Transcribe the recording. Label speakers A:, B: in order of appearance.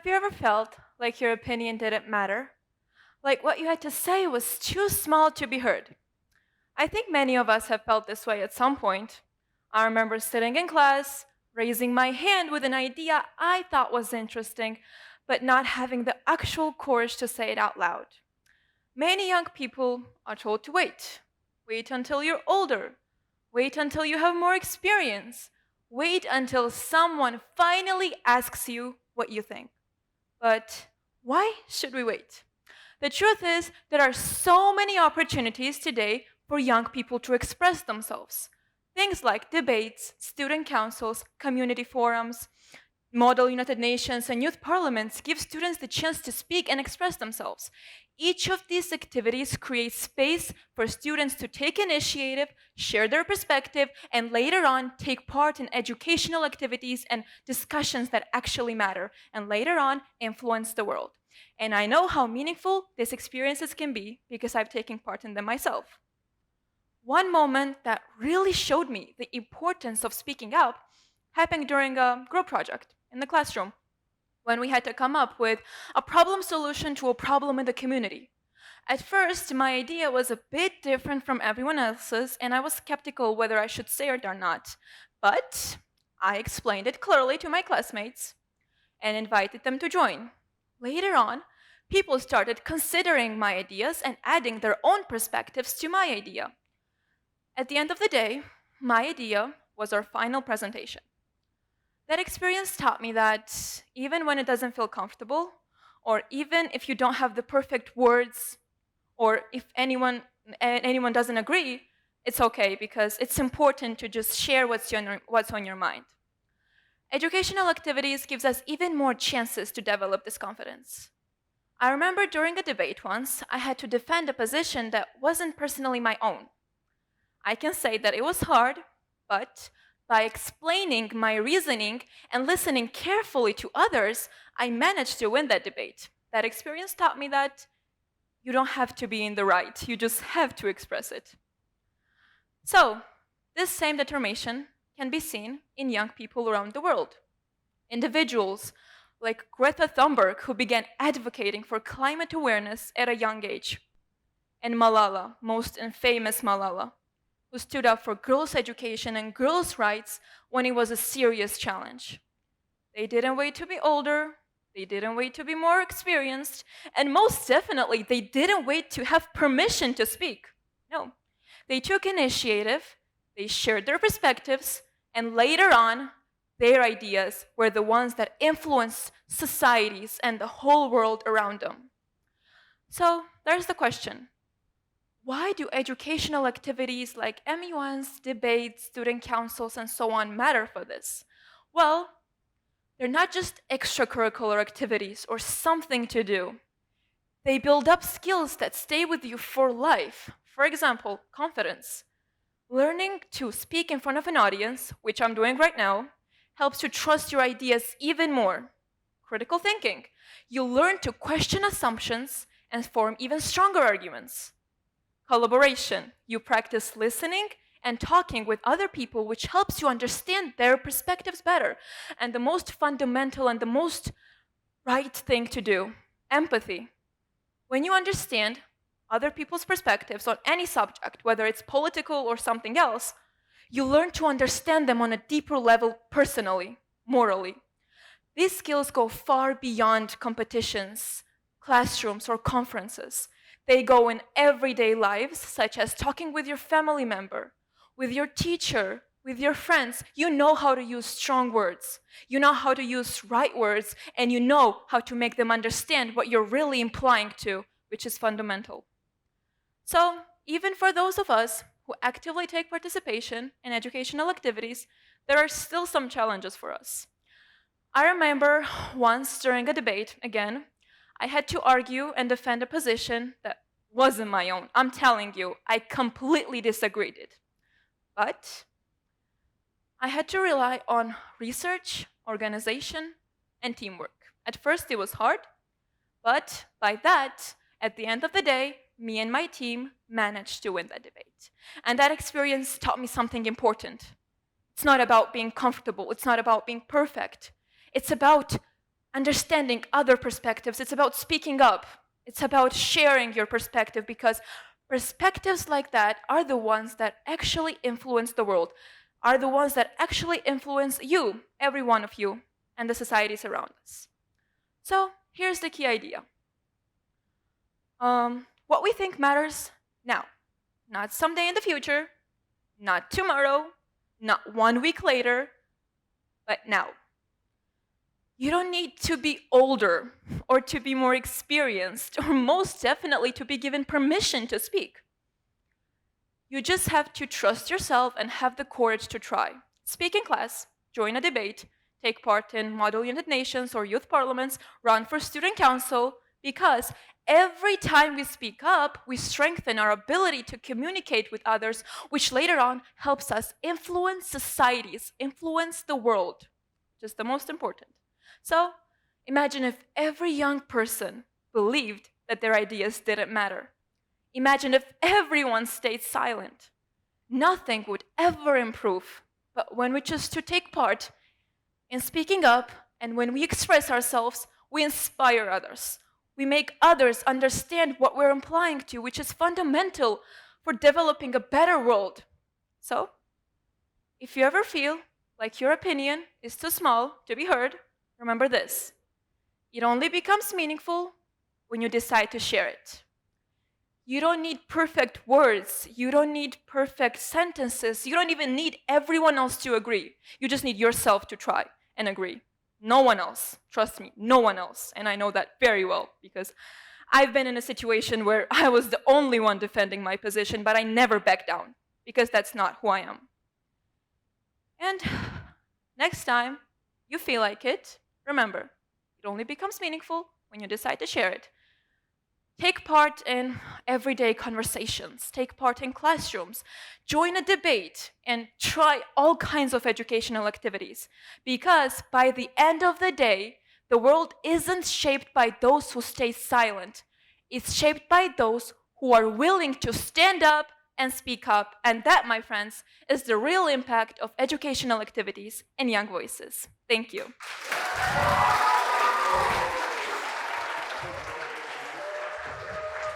A: Have you ever felt like your opinion didn't matter? Like what you had to say was too small to be heard? I think many of us have felt this way at some point. I remember sitting in class, raising my hand with an idea I thought was interesting, but not having the actual courage to say it out loud. Many young people are told to wait. Wait until you're older. Wait until you have more experience. Wait until someone finally asks you what you think. But why should we wait? The truth is, there are so many opportunities today for young people to express themselves. Things like debates, student councils, community forums, Model United Nations, and youth parliaments give students the chance to speak and express themselves. Each of these activities creates space for students to take initiative, share their perspective, and later on take part in educational activities and discussions that actually matter, and later on influence the world. And I know how meaningful these experiences can be because I've taken part in them myself. One moment that really showed me the importance of speaking up happened during a group project in the classroom when we had to come up with a problem solution to a problem in the community. At first, my idea was a bit different from everyone else's, and I was skeptical whether I should say it or not. But I explained it clearly to my classmates and invited them to join. Later on, people started considering my ideas and adding their own perspectives to my idea. At the end of the day, my idea was our final presentation. That experience taught me that even when it doesn't feel comfortable, or even if you don't have the perfect words, or if anyone doesn't agree, it's okay because it's important to just share what's on your mind. Educational activities gives us even more chances to develop this confidence. I remember during a debate once, I had to defend a position that wasn't personally my own. I can say that it was hard, but by explaining my reasoning and listening carefully to others, I managed to win that debate. That experience taught me that you don't have to be in the right, you just have to express it. So, this same determination can be seen in young people around the world. Individuals like Greta Thunberg, who began advocating for climate awareness at a young age, and Malala, most infamous Malala, who stood up for girls' education and girls' rights when it was a serious challenge. They didn't wait to be older, they didn't wait to be more experienced, and most definitely, they didn't wait to have permission to speak. No. They took initiative, they shared their perspectives, and later on, their ideas were the ones that influenced societies and the whole world around them. So, there's the question. Why do educational activities like MUNs, debates, student councils, and so on matter for this? Well, they're not just extracurricular activities or something to do. They build up skills that stay with you for life. For example, confidence. Learning to speak in front of an audience, which I'm doing right now, helps you trust your ideas even more. Critical thinking. You learn to question assumptions and form even stronger arguments. Collaboration. You practice listening and talking with other people, which helps you understand their perspectives better. And the most fundamental and the most right thing to do, empathy. When you understand other people's perspectives on any subject, whether it's political or something else, you learn to understand them on a deeper level personally, morally. These skills go far beyond competitions, classrooms, or conferences. They go in everyday lives, such as talking with your family member, with your teacher, with your friends. You know how to use strong words. You know how to use right words, and you know how to make them understand what you're really implying to, which is fundamental. So, even for those of us who actively take participation in educational activities, there are still some challenges for us. I remember once during a debate, again, I had to argue and defend a position that wasn't my own. I'm telling you, I completely disagreed it. But I had to rely on research, organization, and teamwork. At first it was hard, but by that, at the end of the day, me and my team managed to win that debate. And that experience taught me something important. It's not about being comfortable, it's not about being perfect. It's about understanding other perspectives. It's about speaking up. It's about sharing your perspective, because perspectives like that are the ones that actually influence the world, are the ones that actually influence you, every one of you, and the societies around us. So here's the key idea. What we think matters now, not someday in the future, not tomorrow, not 1 week later, but now. You don't need to be older or to be more experienced, or most definitely to be given permission to speak. You just have to trust yourself and have the courage to try. Speak in class, join a debate, take part in Model United Nations or youth parliaments, run for student council, because every time we speak up, we strengthen our ability to communicate with others, which later on helps us influence societies, influence the world, which is the most important. So imagine if every young person believed that their ideas didn't matter. Imagine if everyone stayed silent. Nothing would ever improve. But when we choose to take part in speaking up, and when we express ourselves, we inspire others. We make others understand what we're implying to, which is fundamental for developing a better world. So, if you ever feel like your opinion is too small to be heard, remember this: it only becomes meaningful when you decide to share it. You don't need perfect words. You don't need perfect sentences. You don't even need everyone else to agree. You just need yourself to try and agree. No one else. Trust me, no one else. And I know that very well, because I've been in a situation where I was the only one defending my position, but I never backed down, because that's not who I am. And next time you feel like it, remember, it only becomes meaningful when you decide to share it. Take part in everyday conversations, take part in classrooms, join a debate, and try all kinds of educational activities. Because by the end of the day, the world isn't shaped by those who stay silent. It's shaped by those who are willing to stand up and speak up. And that, my friends, is the real impact of educational activities and young voices. Thank you.